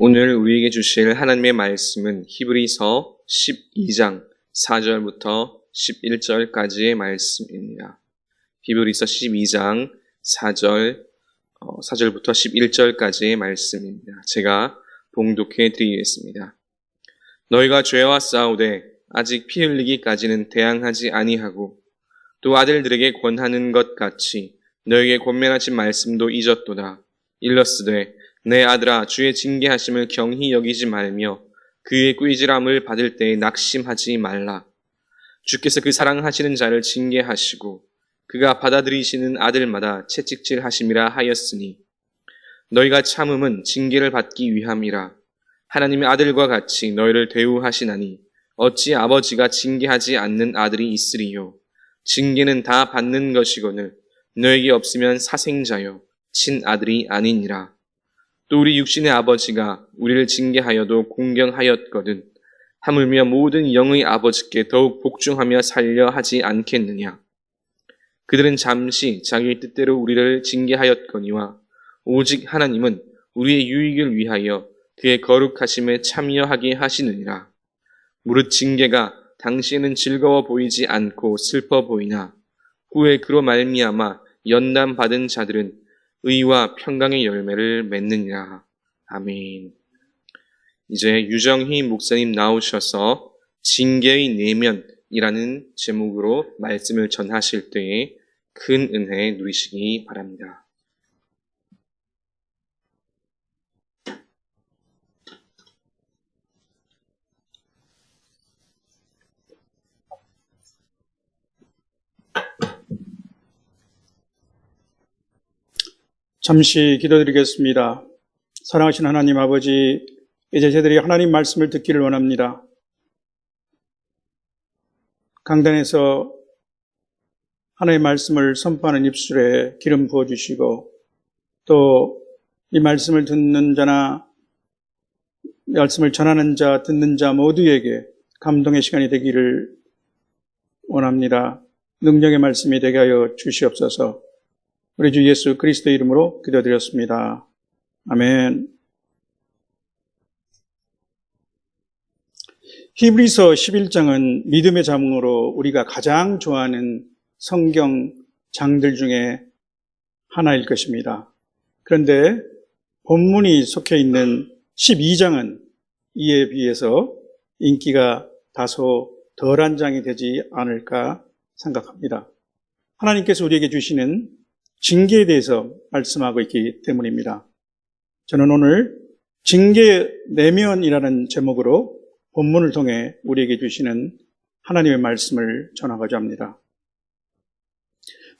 오늘 우리에게 주실 하나님의 말씀은 히브리서 12장 4절부터 11절까지의 말씀입니다. 히브리서 12장 4절부터 11절까지의 말씀입니다. 제가 봉독해 드리겠습니다. 너희가 죄와 싸우되 아직 피 흘리기까지는 대항하지 아니하고 또 아들들에게 권하는 것 같이 너희에게 권면하신 말씀도 잊었도다. 일러스되 내 아들아 주의 징계하심을 경히 여기지 말며 그의 꾸지람을 받을 때에 낙심하지 말라. 주께서 그 사랑하시는 자를 징계하시고 그가 받아들이시는 아들마다 채찍질하심이라 하였으니 너희가 참음은 징계를 받기 위함이라. 하나님의 아들과 같이 너희를 대우하시나니 어찌 아버지가 징계하지 않는 아들이 있으리요. 징계는 다 받는 것이거늘 너에게 없으면 사생자요 친아들이 아니니라. 또 우리 육신의 아버지가 우리를 징계하여도 공경하였거든 하물며 모든 영의 아버지께 더욱 복종하며 살려 하지 않겠느냐. 그들은 잠시 자기 뜻대로 우리를 징계하였거니와 오직 하나님은 우리의 유익을 위하여 그의 거룩하심에 참여하게 하시느니라. 무릇 징계가 당시에는 즐거워 보이지 않고 슬퍼 보이나 후에 그로 말미암아 연단 받은 자들은 의와 평강의 열매를 맺느니라. 아멘. 이제 유정희 목사님 나오셔서 징계의 내면이라는 제목으로 말씀을 전하실 때에 큰 은혜 누리시기 바랍니다. 잠시 기도드리겠습니다. 사랑하신 하나님 아버지, 이제 저희들이 하나님 말씀을 듣기를 원합니다. 강단에서 하나님의 말씀을 선포하는 입술에 기름 부어주시고 또 이 말씀을 듣는 자나 말씀을 전하는 자, 듣는 자 모두에게 감동의 시간이 되기를 원합니다. 능력의 말씀이 되게 하여 주시옵소서. 우리 주 예수 그리스도의 이름으로 기도드렸습니다. 아멘. 히브리서 11장은 믿음의 자문으로 우리가 가장 좋아하는 성경 장들 중에 하나일 것입니다. 그런데 본문이 속해 있는 12장은 이에 비해서 인기가 다소 덜한 장이 되지 않을까 생각합니다. 하나님께서 우리에게 주시는 징계에 대해서 말씀하고 있기 때문입니다. 저는 오늘 징계 내면이라는 제목으로 본문을 통해 우리에게 주시는 하나님의 말씀을 전하고자 합니다.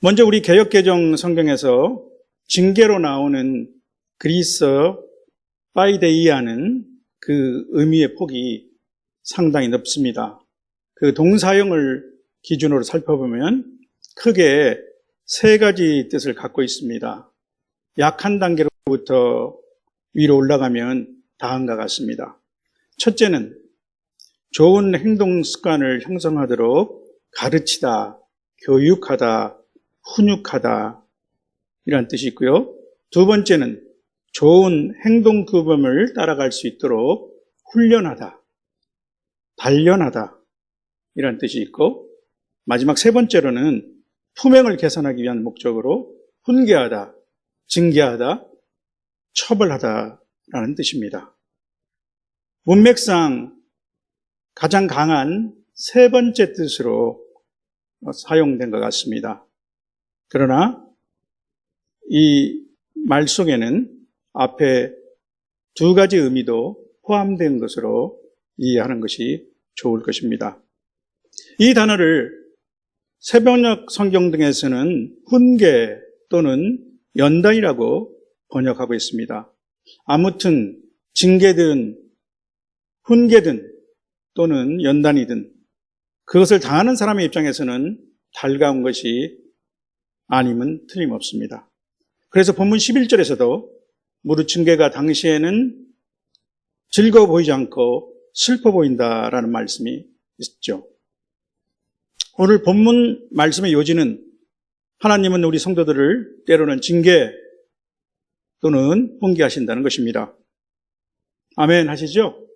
먼저 우리 개역개정 성경에서 징계로 나오는 그리스어 파이데이아는 그 의미의 폭이 상당히 넓습니다. 그 동사형을 기준으로 살펴보면 크게 세 가지 뜻을 갖고 있습니다. 약한 단계로부터 위로 올라가면 다음과 같습니다. 첫째는 좋은 행동 습관을 형성하도록 가르치다, 교육하다, 훈육하다 이란 뜻이 있고요. 두 번째는 좋은 행동 규범을 따라갈 수 있도록 훈련하다, 단련하다 이란 뜻이 있고 마지막 세 번째로는 품행을 개선하기 위한 목적으로 훈계하다, 징계하다, 처벌하다라는 뜻입니다. 문맥상 가장 강한 세 번째 뜻으로 사용된 것 같습니다. 그러나 이 말 속에는 앞에 두 가지 의미도 포함된 것으로 이해하는 것이 좋을 것입니다. 이 단어를 새번역 성경 등에서는 훈계 또는 연단이라고 번역하고 있습니다. 아무튼 징계든 훈계든 또는 연단이든 그것을 당하는 사람의 입장에서는 달가운 것이 아님은 틀림없습니다. 그래서 본문 11절에서도 무릇 징계가 당시에는 즐거워 보이지 않고 슬퍼 보인다라는 말씀이 있죠. 오늘 본문 말씀의 요지는 하나님은 우리 성도들을 때로는 징계 또는 훈계하신다는 것입니다. 아멘 하시죠?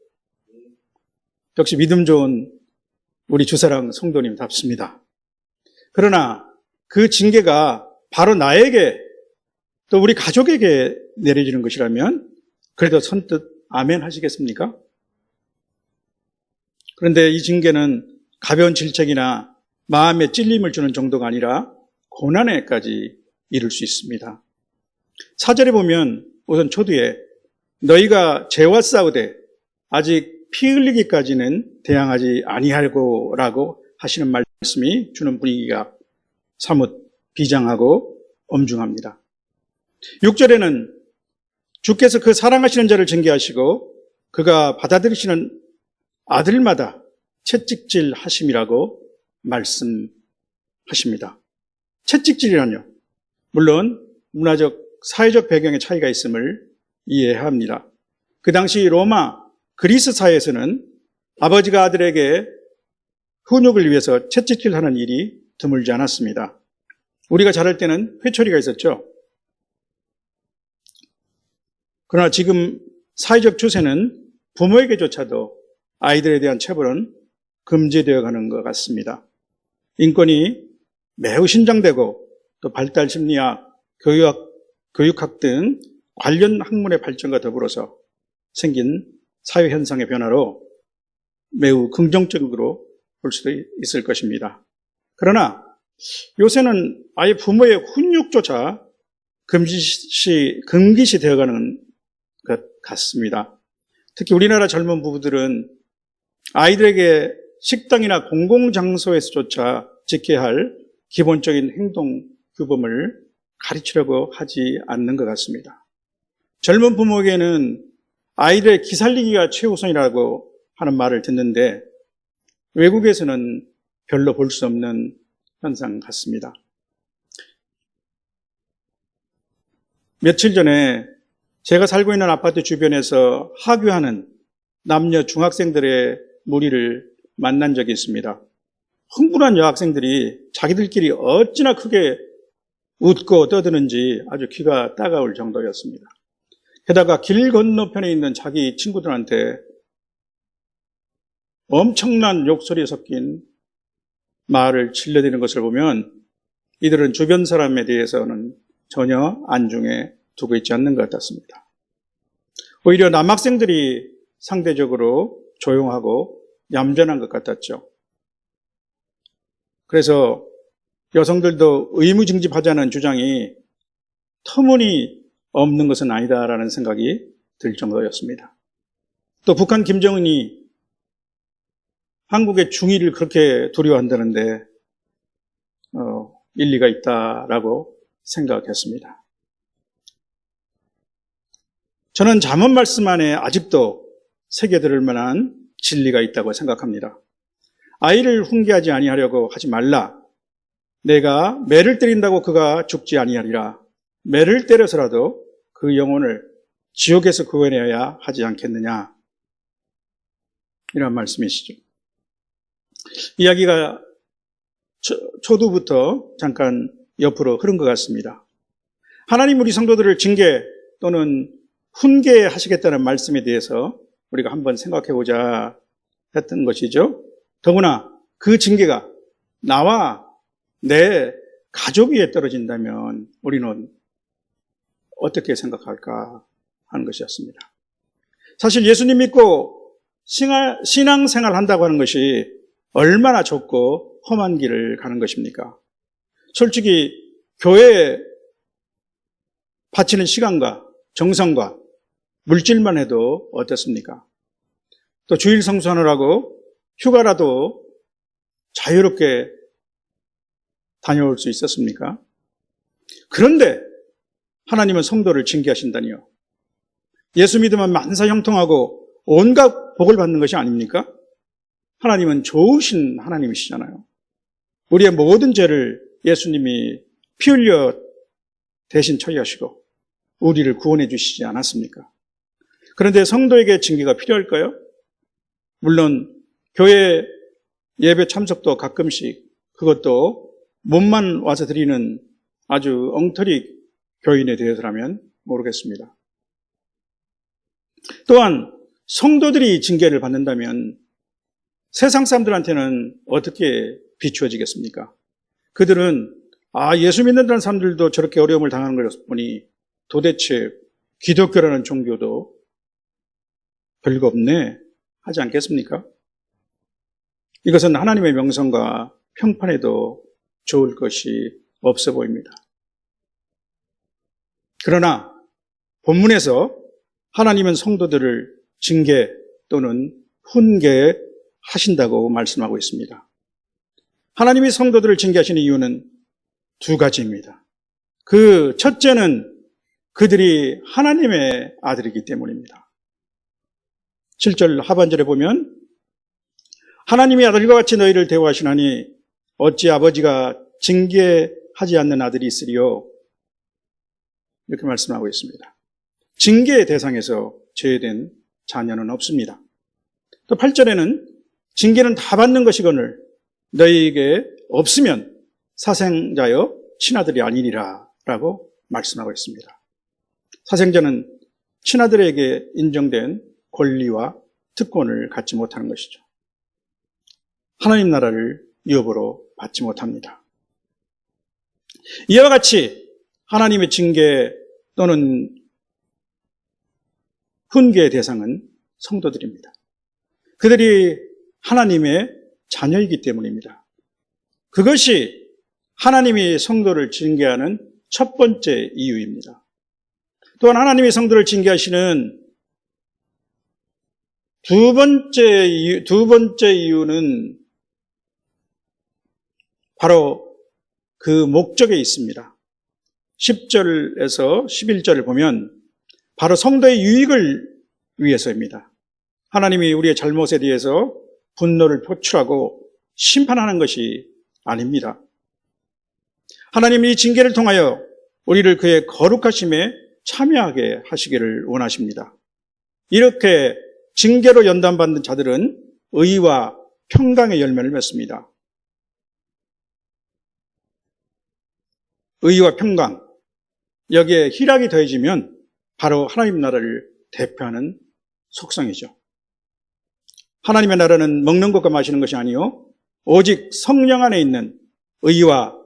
역시 믿음 좋은 우리 주사랑 성도님답습니다. 그러나 그 징계가 바로 나에게 또 우리 가족에게 내려지는 것이라면 그래도 선뜻 아멘 하시겠습니까? 그런데 이 징계는 가벼운 질책이나 마음에 찔림을 주는 정도가 아니라 고난에까지 이를 수 있습니다. 4절에 보면 우선 초두에 너희가 죄와 싸우되 아직 피 흘리기까지는 대항하지 아니하고라고 하시는 말씀이 주는 분위기가 사뭇 비장하고 엄중합니다. 6절에는 주께서 그 사랑하시는 자를 징계하시고 그가 받아들이시는 아들마다 채찍질 하심이라고 말씀하십니다. 채찍질이라뇨. 물론 문화적, 사회적 배경의 차이가 있음을 이해해야 합니다. 그 당시 로마, 그리스 사회에서는 아버지가 아들에게 훈육을 위해서 채찍질하는 일이 드물지 않았습니다. 우리가 자랄 때는 회초리가 있었죠. 그러나 지금 사회적 추세는 부모에게조차도 아이들에 대한 체벌은 금지되어 가는 것 같습니다. 인권이 매우 신장되고 또 발달 심리학, 교육학 등 관련 학문의 발전과 더불어서 생긴 사회 현상의 변화로 매우 긍정적으로 볼 수도 있을 것입니다. 그러나 요새는 아예 부모의 훈육조차 금기시 되어가는 것 같습니다. 특히 우리나라 젊은 부부들은 아이들에게 식당이나 공공장소에서조차 지켜야 할 기본적인 행동 규범을 가르치려고 하지 않는 것 같습니다. 젊은 부모에게는 아이들의 기살리기가 최우선이라고 하는 말을 듣는데 외국에서는 별로 볼 수 없는 현상 같습니다. 며칠 전에 제가 살고 있는 아파트 주변에서 하교하는 남녀 중학생들의 무리를 만난 적이 있습니다. 흥분한 여학생들이 자기들끼리 어찌나 크게 웃고 떠드는지 아주 귀가 따가울 정도였습니다. 게다가 길 건너편에 있는 자기 친구들한테 엄청난 욕설이 섞인 말을 질러대는 것을 보면 이들은 주변 사람에 대해서는 전혀 안중에 두고 있지 않는 것 같았습니다. 오히려 남학생들이 상대적으로 조용하고 얌전한 것 같았죠. 그래서 여성들도 의무징집하자는 주장이 터무니없는 것은 아니다라는 생각이 들 정도였습니다. 또 북한 김정은이 한국의 중의를 그렇게 두려워한다는데 일리가 있다라고 생각했습니다. 저는 잠언 말씀 안에 아직도 새겨들을 만한 진리가 있다고 생각합니다. 아이를 훈계하지 아니하려고 하지 말라. 내가 매를 때린다고 그가 죽지 아니하리라. 매를 때려서라도 그 영혼을 지옥에서 구원해야 하지 않겠느냐. 이런 말씀이시죠. 이야기가 초두부터 잠깐 옆으로 흐른 것 같습니다. 하나님 우리 성도들을 징계 또는 훈계하시겠다는 말씀에 대해서 우리가 한번 생각해보자 했던 것이죠. 더구나 그 징계가 나와 내 가족 위에 떨어진다면 우리는 어떻게 생각할까 하는 것이었습니다. 사실 예수님 믿고 신앙생활 한다고 하는 것이 얼마나 좁고 험한 길을 가는 것입니까? 솔직히 교회에 바치는 시간과 정성과 물질만 해도 어떻습니까? 또 주일 성수하느라고 휴가라도 자유롭게 다녀올 수 있었습니까? 그런데 하나님은 성도를 징계하신다니요. 예수 믿으면 만사 형통하고 온갖 복을 받는 것이 아닙니까? 하나님은 좋으신 하나님이시잖아요. 우리의 모든 죄를 예수님이 피 흘려 대신 처리하시고 우리를 구원해 주시지 않았습니까? 그런데 성도에게 징계가 필요할까요? 물론 교회 예배 참석도 가끔씩, 그것도 몸만 와서 드리는 아주 엉터리 교인에 대해서라면 모르겠습니다. 또한 성도들이 징계를 받는다면 세상 사람들한테는 어떻게 비추어지겠습니까? 그들은 예수 믿는다는 사람들도 저렇게 어려움을 당하는 걸 보니 도대체 기독교라는 종교도 별거 없네 하지 않겠습니까? 이것은 하나님의 명성과 평판에도 좋을 것이 없어 보입니다. 그러나 본문에서 하나님은 성도들을 징계 또는 훈계하신다고 말씀하고 있습니다. 하나님이 성도들을 징계하시는 이유는 두 가지입니다. 그 첫째는 그들이 하나님의 아들이기 때문입니다. 7절 하반절에 보면 하나님이 아들과 같이 너희를 대우하시나니 어찌 아버지가 징계하지 않는 아들이 있으리요? 이렇게 말씀하고 있습니다. 징계의 대상에서 제외된 자녀는 없습니다. 또 8절에는 징계는 다 받는 것이거늘 너희에게 없으면 사생자여 친아들이 아니니라 라고 말씀하고 있습니다. 사생자는 친아들에게 인정된 권리와 특권을 갖지 못하는 것이죠. 하나님 나라를 유업으로 받지 못합니다. 이와 같이 하나님의 징계 또는 훈계의 대상은 성도들입니다. 그들이 하나님의 자녀이기 때문입니다. 그것이 하나님이 성도를 징계하는 첫 번째 이유입니다. 또한 하나님이 성도를 징계하시는 두 번째 이유는 바로 그 목적에 있습니다. 10절에서 11절을 보면 바로 성도의 유익을 위해서입니다. 하나님이 우리의 잘못에 대해서 분노를 표출하고 심판하는 것이 아닙니다. 하나님이 이 징계를 통하여 우리를 그의 거룩하심에 참여하게 하시기를 원하십니다. 이렇게 징계로 연단받는 자들은 의와 평강의 열매를 맺습니다. 의와 평강, 여기에 희락이 더해지면 바로 하나님 나라를 대표하는 속성이죠. 하나님의 나라는 먹는 것과 마시는 것이 아니요 오직 성령 안에 있는 의와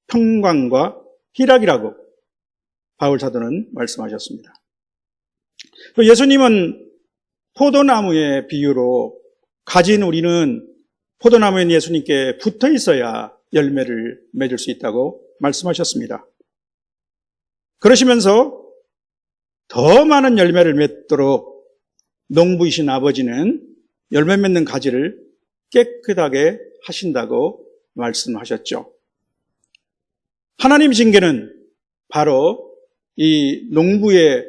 평강과 희락이라고 바울 사도는 말씀하셨습니다. 또 예수님은 포도나무의 비유로 가진 우리는 포도나무인 예수님께 붙어 있어야 열매를 맺을 수 있다고 말씀하셨습니다. 그러시면서 더 많은 열매를 맺도록 농부이신 아버지는 열매 맺는 가지를 깨끗하게 하신다고 말씀하셨죠. 하나님 징계는 바로 이 농부의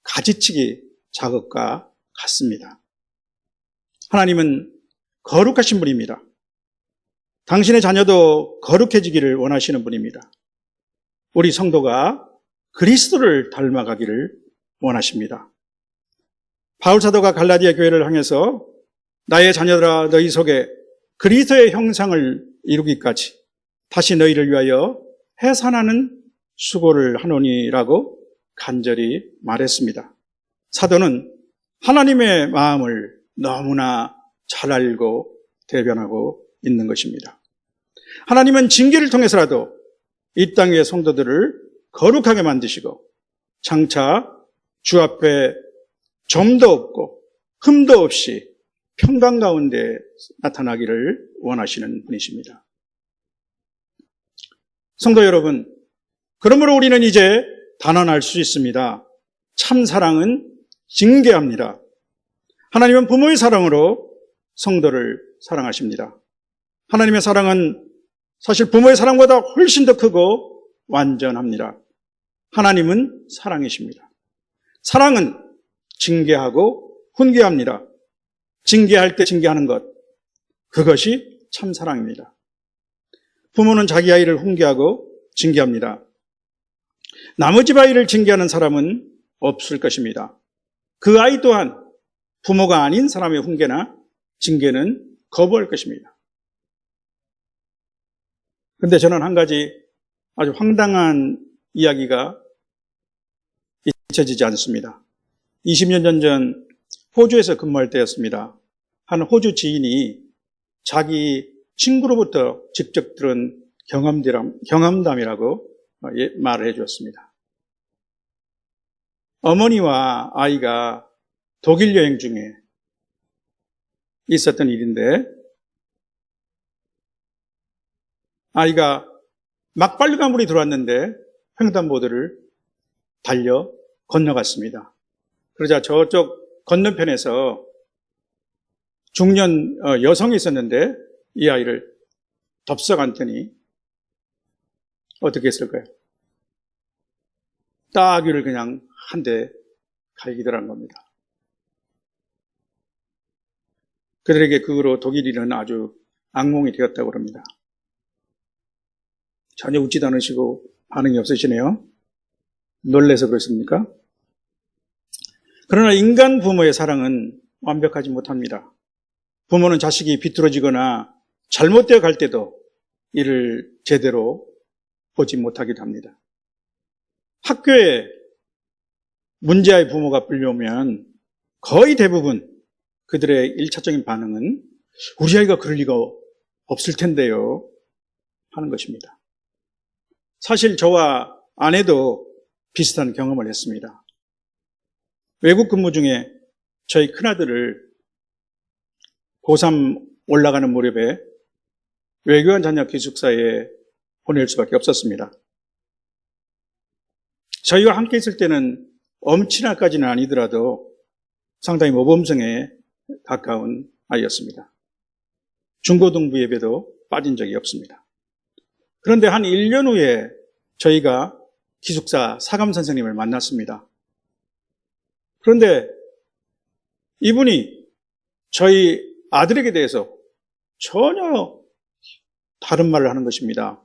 가지치기 작업과 같습니다. 하나님은 거룩하신 분입니다. 당신의 자녀도 거룩해지기를 원하시는 분입니다. 우리 성도가 그리스도를 닮아가기를 원하십니다. 바울 사도가 갈라디아 교회를 향해서 나의 자녀들아 너희 속에 그리스도의 형상을 이루기까지 다시 너희를 위하여 해산하는 수고를 하노니라고 간절히 말했습니다. 사도는 하나님의 마음을 너무나 잘 알고 대변하고 있는 것입니다. 하나님은 징계를 통해서라도 이 땅의 성도들을 거룩하게 만드시고 장차 주 앞에 점도 없고 흠도 없이 평강 가운데 나타나기를 원하시는 분이십니다. 성도 여러분, 그러므로 우리는 이제 단언할 수 있습니다. 참 사랑은 징계합니다. 하나님은 부모의 사랑으로 성도를 사랑하십니다. 하나님의 사랑은 사실 부모의 사랑보다 훨씬 더 크고 완전합니다. 하나님은 사랑이십니다. 사랑은 징계하고 훈계합니다. 징계할 때 징계하는 것, 그것이 참 사랑입니다. 부모는 자기 아이를 훈계하고 징계합니다. 나머지 아이를 징계하는 사람은 없을 것입니다. 그 아이 또한 부모가 아닌 사람의 훈계나 징계는 거부할 것입니다. 그런데 저는 한 가지 아주 황당한 이야기가 잊혀지지 않습니다. 20년 전 호주에서 근무할 때였습니다. 한 호주 지인이 자기 친구로부터 직접 들은 경험담이라고 말을 해주었습니다. 어머니와 아이가 독일 여행 중에 있었던 일인데, 아이가 막발류가물이 들어왔는데 횡단보도를 달려 건너갔습니다. 그러자 저쪽 건너편에서 중년 여성이 있었는데 이 아이를 덥석 안더니 어떻게 했을까요? 따귀를 그냥 한 대 갈기더란 겁니다. 그들에게 그 후로 독일인은 아주 악몽이 되었다고 합니다. 전혀 웃지도 않으시고 반응이 없으시네요. 놀래서 그렇습니까? 그러나 인간 부모의 사랑은 완벽하지 못합니다. 부모는 자식이 비뚤어지거나 잘못되어 갈 때도 이를 제대로 보지 못하기도 합니다. 학교에 문제아의 부모가 불려오면 거의 대부분 그들의 1차적인 반응은 우리 아이가 그럴 리가 없을 텐데요 하는 것입니다. 사실 저와 아내도 비슷한 경험을 했습니다. 외국 근무 중에 저희 큰아들을 고3 올라가는 무렵에 외교관 자녀 기숙사에 보낼 수밖에 없었습니다. 저희와 함께 있을 때는 엄친아까지는 아니더라도 상당히 모범생에 가까운 아이였습니다. 중고등부 예배도 빠진 적이 없습니다. 그런데 한 1년 후에 저희가 기숙사 사감 선생님을 만났습니다. 그런데 이분이 저희 아들에게 대해서 전혀 다른 말을 하는 것입니다.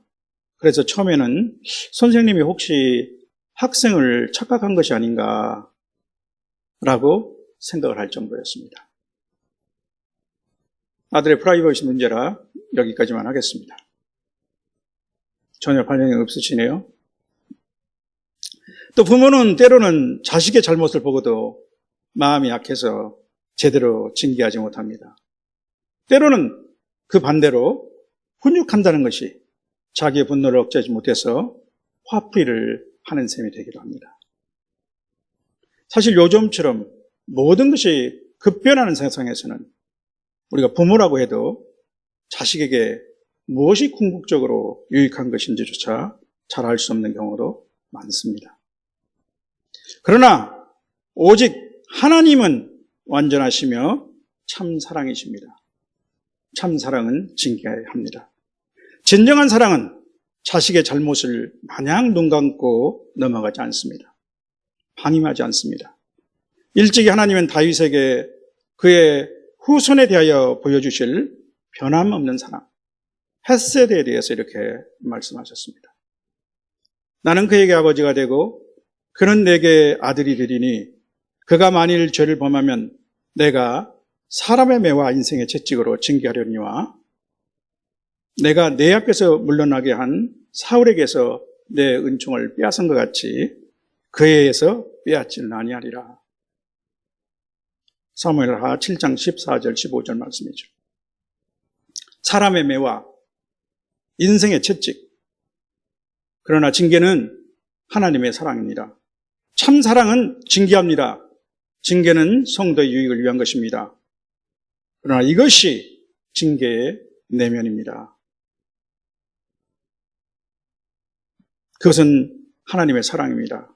그래서 처음에는 선생님이 혹시 학생을 착각한 것이 아닌가라고 생각을 할 정도였습니다. 아들의 프라이버시 문제라 여기까지만 하겠습니다. 전혀 반응이 없으시네요. 또 부모는 때로는 자식의 잘못을 보고도 마음이 약해서 제대로 징계하지 못합니다. 때로는 그 반대로 훈육한다는 것이 자기의 분노를 억제하지 못해서 화풀이를 하는 셈이 되기도 합니다. 사실 요즘처럼 모든 것이 급변하는 세상에서는 우리가 부모라고 해도 자식에게 무엇이 궁극적으로 유익한 것인지조차 잘 알 수 없는 경우도 많습니다. 그러나 오직 하나님은 완전하시며 참 사랑이십니다. 참 사랑은 징계해야 합니다. 진정한 사랑은 자식의 잘못을 마냥 눈 감고 넘어가지 않습니다. 방임하지 않습니다. 일찍이 하나님은 다윗에게 그의 후손에 대하여 보여주실 변함없는 사랑, 헤세드에 대해서 이렇게 말씀하셨습니다. 나는 그에게 아버지가 되고 그는 내게 아들이 되리니 그가 만일 죄를 범하면 내가 사람의 매와 인생의 채찍으로 징계하려니와 내가 내 앞에서 물러나게 한 사울에게서 내 은총을 빼앗은 것 같이 그에게서 빼앗지는 아니하리라. 사무엘하 7장 14절 15절 말씀이죠. 사람의 매와 인생의 채찍, 그러나 징계는 하나님의 사랑입니다. 참 사랑은 징계합니다. 징계는 성도의 유익을 위한 것입니다. 그러나 이것이 징계의 내면입니다. 그것은 하나님의 사랑입니다.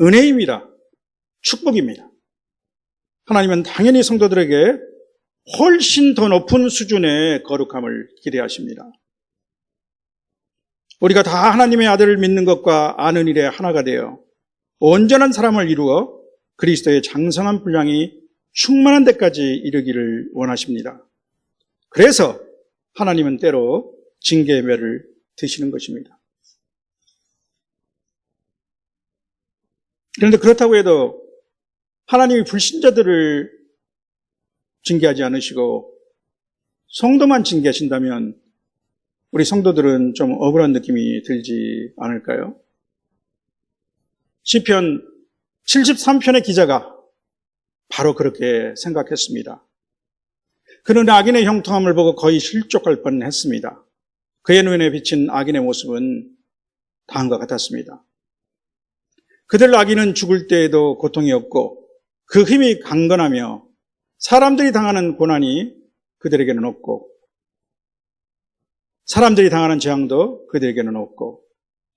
은혜입니다. 축복입니다. 하나님은 당연히 성도들에게 훨씬 더 높은 수준의 거룩함을 기대하십니다. 우리가 다 하나님의 아들을 믿는 것과 아는 일에 하나가 되어 온전한 사람을 이루어 그리스도의 장성한 분량이 충만한 데까지 이르기를 원하십니다. 그래서 하나님은 때로 징계의 매를 드시는 것입니다. 그런데 그렇다고 해도 하나님이 불신자들을 징계하지 않으시고 성도만 징계하신다면 우리 성도들은 좀 억울한 느낌이 들지 않을까요? 시편 73편의 기자가 바로 그렇게 생각했습니다. 그는 악인의 형통함을 보고 거의 실족할 뻔했습니다. 그의 눈에 비친 악인의 모습은 다음과 같았습니다. 그들 악인은 죽을 때에도 고통이 없고 그 힘이 강건하며 사람들이 당하는 고난이 그들에게는 없고 사람들이 당하는 재앙도 그들에게는 없고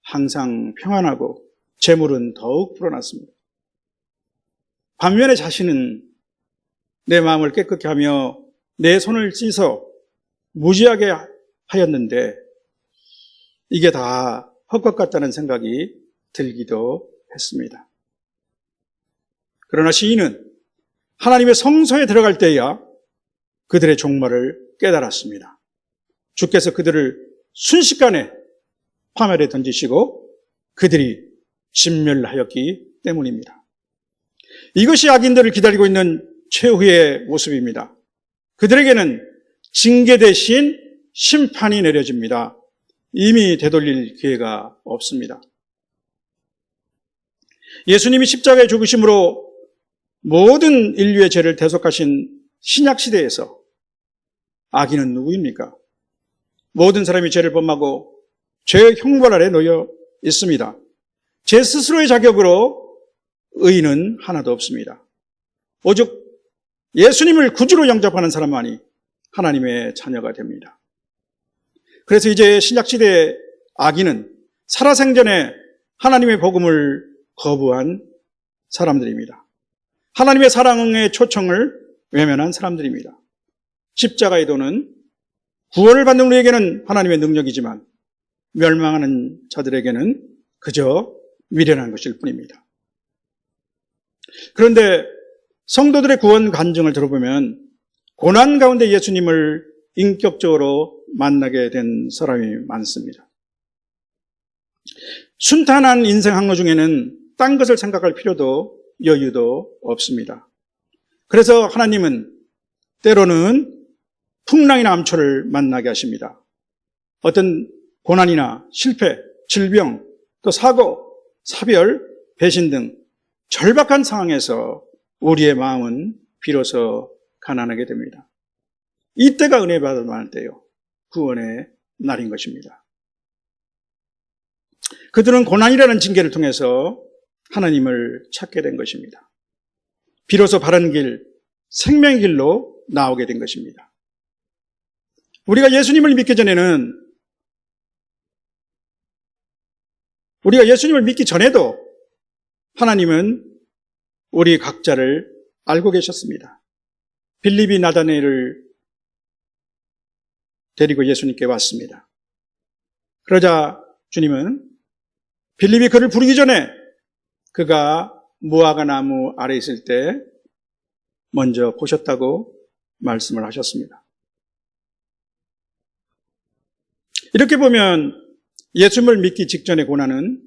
항상 평안하고 재물은 더욱 불어났습니다. 반면에 자신은 내 마음을 깨끗게 하며 내 손을 씻어 무지하게 하였는데 이게 다 헛것 같다는 생각이 들기도 했습니다. 그러나 시인은 하나님의 성소에 들어갈 때야 그들의 종말을 깨달았습니다. 주께서 그들을 순식간에 파멸에 던지시고 그들이 진멸하였기 때문입니다. 이것이 악인들을 기다리고 있는 최후의 모습입니다. 그들에게는 징계 대신 심판이 내려집니다. 이미 되돌릴 기회가 없습니다. 예수님이 십자가에 죽으심으로 모든 인류의 죄를 대속하신 신약 시대에서 악인은 누구입니까? 모든 사람이 죄를 범하고 죄의 형벌 아래 놓여 있습니다. 제 스스로의 자격으로 의인은 하나도 없습니다. 오직 예수님을 구주로 영접하는 사람만이 하나님의 자녀가 됩니다. 그래서 이제 신약시대의 악인은 살아생전에 하나님의 복음을 거부한 사람들입니다. 하나님의 사랑의 초청을 외면한 사람들입니다. 십자가의 도는 구원을 받는 우리에게는 하나님의 능력이지만 멸망하는 자들에게는 그저 미련한 것일 뿐입니다. 그런데 성도들의 구원 간증을 들어보면 고난 가운데 예수님을 인격적으로 만나게 된 사람이 많습니다. 순탄한 인생 항로 중에는 딴 것을 생각할 필요도 여유도 없습니다. 그래서 하나님은 때로는 풍랑이나 암초를 만나게 하십니다. 어떤 고난이나 실패, 질병, 또 사고, 사별, 배신 등 절박한 상황에서 우리의 마음은 비로소 가난하게 됩니다. 이때가 은혜 받을 만할 때요. 구원의 날인 것입니다. 그들은 고난이라는 징계를 통해서 하나님을 찾게 된 것입니다. 비로소 바른 길, 생명의 길로 나오게 된 것입니다. 우리가 예수님을 믿기 전에는 우리가 예수님을 믿기 전에도 하나님은 우리 각자를 알고 계셨습니다. 빌립이 나다나엘을 데리고 예수님께 왔습니다. 그러자 주님은 빌립이 그를 부르기 전에 그가 무화과 나무 아래 있을 때 먼저 보셨다고 말씀을 하셨습니다. 이렇게 보면 예수님을 믿기 직전의 고난은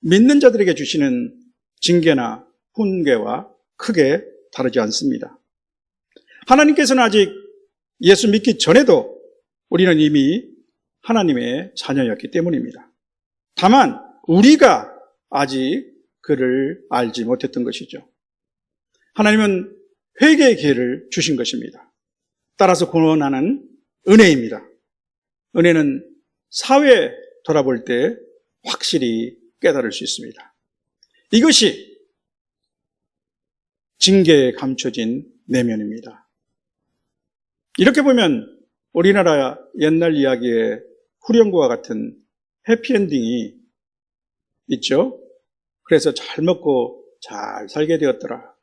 믿는 자들에게 주시는 징계나 훈계와 크게 다르지 않습니다. 하나님께서는 아직 예수 믿기 전에도 우리는 이미 하나님의 자녀였기 때문입니다. 다만 우리가 아직 그를 알지 못했던 것이죠. 하나님은 회개의 기회를 주신 것입니다. 따라서 구원하는 은혜입니다. 은혜는 사회에 돌아볼 때 확실히 깨달을 수 있습니다. 이것이 징계에 감춰진 내면입니다. 이렇게 보면 우리나라 옛날 이야기의 후렴구와 같은 해피엔딩이 있죠. 그래서 잘 먹고 잘 살게 되었더라.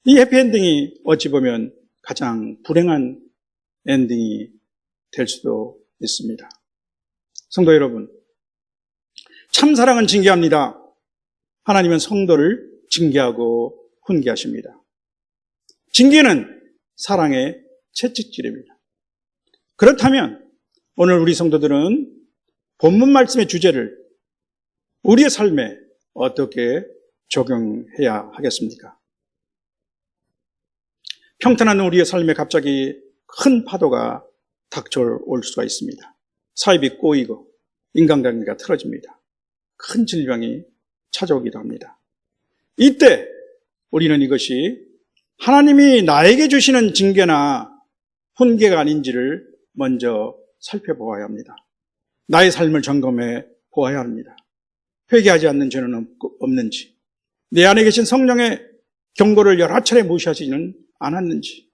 이 해피엔딩이 어찌 보면 가장 불행한 엔딩이 될 수도 있습니다. 성도 여러분, 참사랑은 징계합니다. 하나님은 성도를 징계하고 훈계하십니다. 징계는 사랑의 채찍질입니다. 그렇다면 오늘 우리 성도들은 본문 말씀의 주제를 우리의 삶에 어떻게 적용해야 하겠습니까? 평탄한 우리의 삶에 갑자기 큰 파도가 닥쳐올 수가 있습니다. 사입이 꼬이고 인간관계가 틀어집니다. 큰 질병이 찾아오기도 합니다. 이때 우리는 이것이 하나님이 나에게 주시는 징계나 훈계가 아닌지를 먼저 살펴보아야 합니다. 나의 삶을 점검해 보아야 합니다. 회개하지 않는 죄는 없는지, 내 안에 계신 성령의 경고를 여러 차례 무시하지는 않았는지,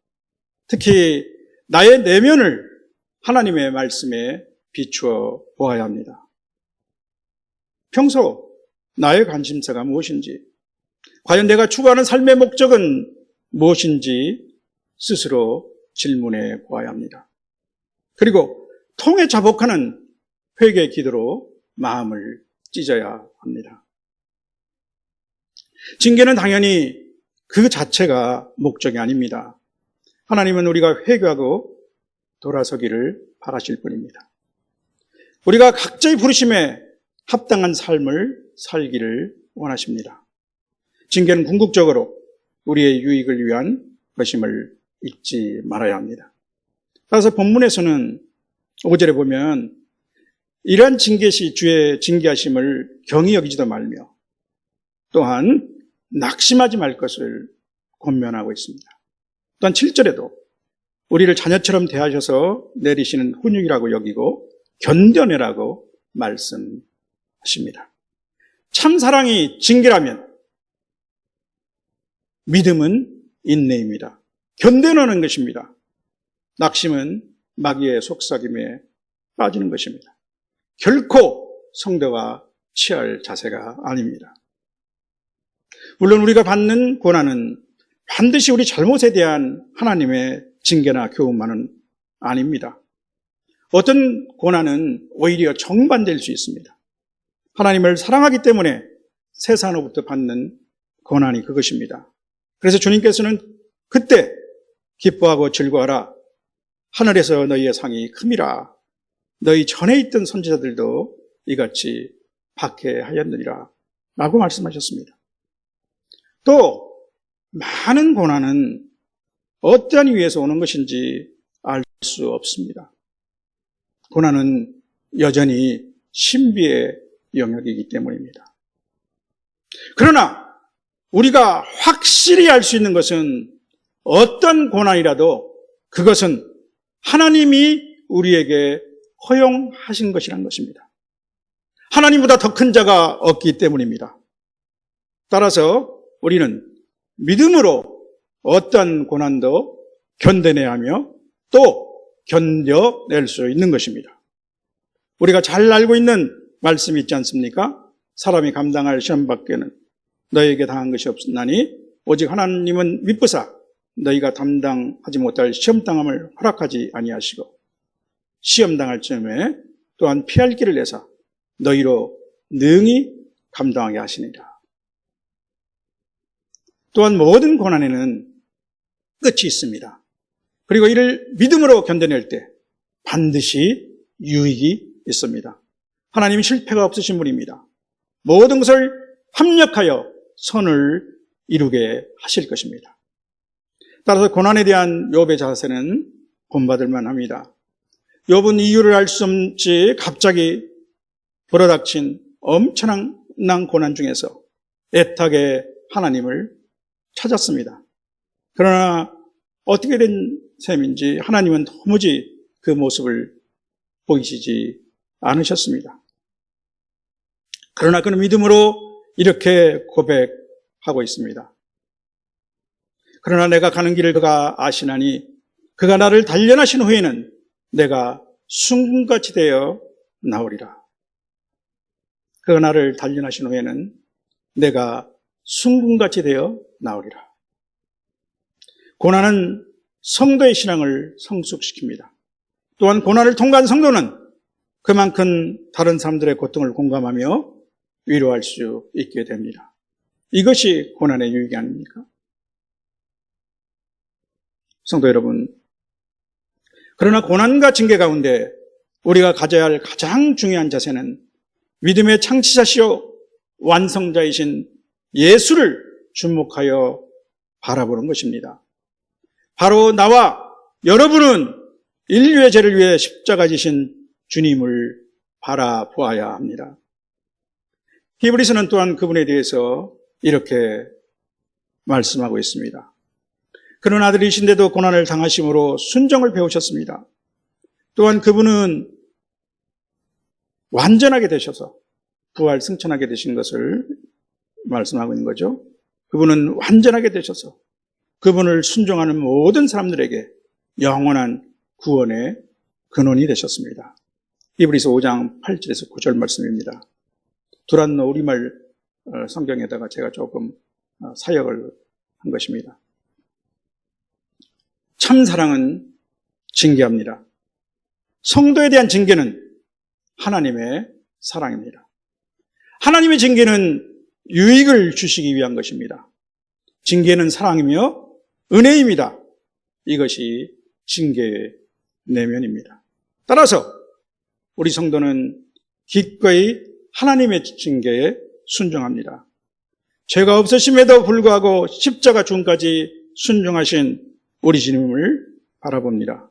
특히 나의 내면을 하나님의 말씀에 비추어 보아야 합니다. 평소 나의 관심사가 무엇인지, 과연 내가 추구하는 삶의 목적은 무엇인지 스스로 질문해 보아야 합니다. 그리고 통에 자복하는 회개 기도로 마음을 찢어야 합니다. 징계는 당연히 그 자체가 목적이 아닙니다. 하나님은 우리가 회개하고 돌아서기를 바라실 뿐입니다. 우리가 각자의 부르심에 합당한 삶을 살기를 원하십니다. 징계는 궁극적으로 우리의 유익을 위한 것임을 잊지 말아야 합니다. 따라서 본문에서는 5절에 보면 이러한 징계시 주의 징계하심을 경히 여기지도 말며 또한 낙심하지 말 것을 권면하고 있습니다. 또한 7절에도 우리를 자녀처럼 대하셔서 내리시는 훈육이라고 여기고 견뎌내라고 말씀하십니다. 참 사랑이 징계라면 믿음은 인내입니다. 견뎌내는 것입니다. 낙심은 마귀의 속삭임에 빠지는 것입니다. 결코 성도가 취할 자세가 아닙니다. 물론 우리가 받는 고난은 반드시 우리 잘못에 대한 하나님의 징계나 교훈만은 아닙니다. 어떤 고난은 오히려 정반대일 수 있습니다. 하나님을 사랑하기 때문에 세상으로부터 받는 고난이 그것입니다. 그래서 주님께서는 그때 기뻐하고 즐거워하라. 하늘에서 너희의 상이 큼이라. 너희 전에 있던 선지자들도 이같이 박해하였느니라 라고 말씀하셨습니다. 또 많은 고난은 어떠한 이유에서 오는 것인지 알 수 없습니다. 고난은 여전히 신비의 영역이기 때문입니다. 그러나 우리가 확실히 알 수 있는 것은 어떤 고난이라도 그것은 하나님이 우리에게 허용하신 것이라는 것입니다. 하나님보다 더 큰 자가 없기 때문입니다. 따라서 우리는 믿음으로 어떤 고난도 견뎌내야 하며 또 견뎌낼 수 있는 것입니다. 우리가 잘 알고 있는 말씀이 있지 않습니까? 사람이 감당할 시험밖에는 너희에게 당한 것이 없나니 오직 하나님은 미쁘사 너희가 감당하지 못할 시험당함을 허락하지 아니하시고 시험당할 즈음에 또한 피할 길을 내사 너희로 능히 감당하게 하시니라. 또한 모든 고난에는 끝이 있습니다. 그리고 이를 믿음으로 견뎌낼 때 반드시 유익이 있습니다. 하나님이 실패가 없으신 분입니다. 모든 것을 합력하여 선을 이루게 하실 것입니다. 따라서 고난에 대한 욥의 자세는 본받을 만합니다. 욥은 이유를 알 수 없이 갑자기 불어닥친 엄청난 고난 중에서 애타게 하나님을 찾았습니다. 그러나 어떻게 된 셈인지 하나님은 도무지 그 모습을 보이시지 않으셨습니다. 그러나 그는 믿음으로 이렇게 고백하고 있습니다. 그러나 내가 가는 길을 그가 아시나니 그가 나를 단련하신 후에는 내가 순금같이 되어 나오리라. 그가 나를 단련하신 후에는 내가 순금같이 되어 나오리라. 고난은 성도의 신앙을 성숙시킵니다. 또한 고난을 통과한 성도는 그만큼 다른 사람들의 고통을 공감하며 위로할 수 있게 됩니다. 이것이 고난의 유익이 아닙니까? 성도 여러분, 그러나 고난과 징계 가운데 우리가 가져야 할 가장 중요한 자세는 믿음의 창시자시요 완성자이신 예수를 주목하여 바라보는 것입니다. 바로 나와 여러분은 인류의 죄를 위해 십자가 지신 주님을 바라보아야 합니다. 히브리서는 또한 그분에 대해서 이렇게 말씀하고 있습니다. 그런 아들이신데도 고난을 당하심으로 순종을 배우셨습니다. 또한 그분은 완전하게 되셔서 부활 승천하게 되신 것을 말씀하고 있는 거죠. 그분은 완전하게 되셔서 그분을 순종하는 모든 사람들에게 영원한 구원의 근원이 되셨습니다. 히브리서 5장 8절에서 9절 말씀입니다. 두란노 우리말 성경에다가 제가 조금 사역을 한 것입니다. 참 사랑은 징계합니다. 성도에 대한 징계는 하나님의 사랑입니다. 하나님의 징계는 유익을 주시기 위한 것입니다. 징계는 사랑이며 은혜입니다. 이것이 징계의 내면입니다. 따라서 우리 성도는 기꺼이 하나님의 징계에 순종합니다. 죄가 없으심에도 불구하고 십자가 죽음까지 순종하신 우리 주님을 바라봅니다.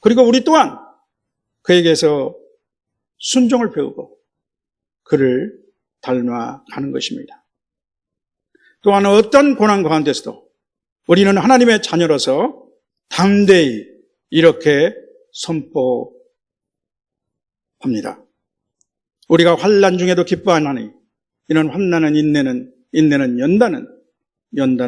그리고 우리 또한 그에게서 순종을 배우고 그를 닮아가는 것입니다. 또한 어떤 고난 가운데서도 우리는 하나님의 자녀로서 담대히 이렇게 선포합니다. 우리가 환난 중에도 기뻐하나니 이는 환난은 인내는 연단은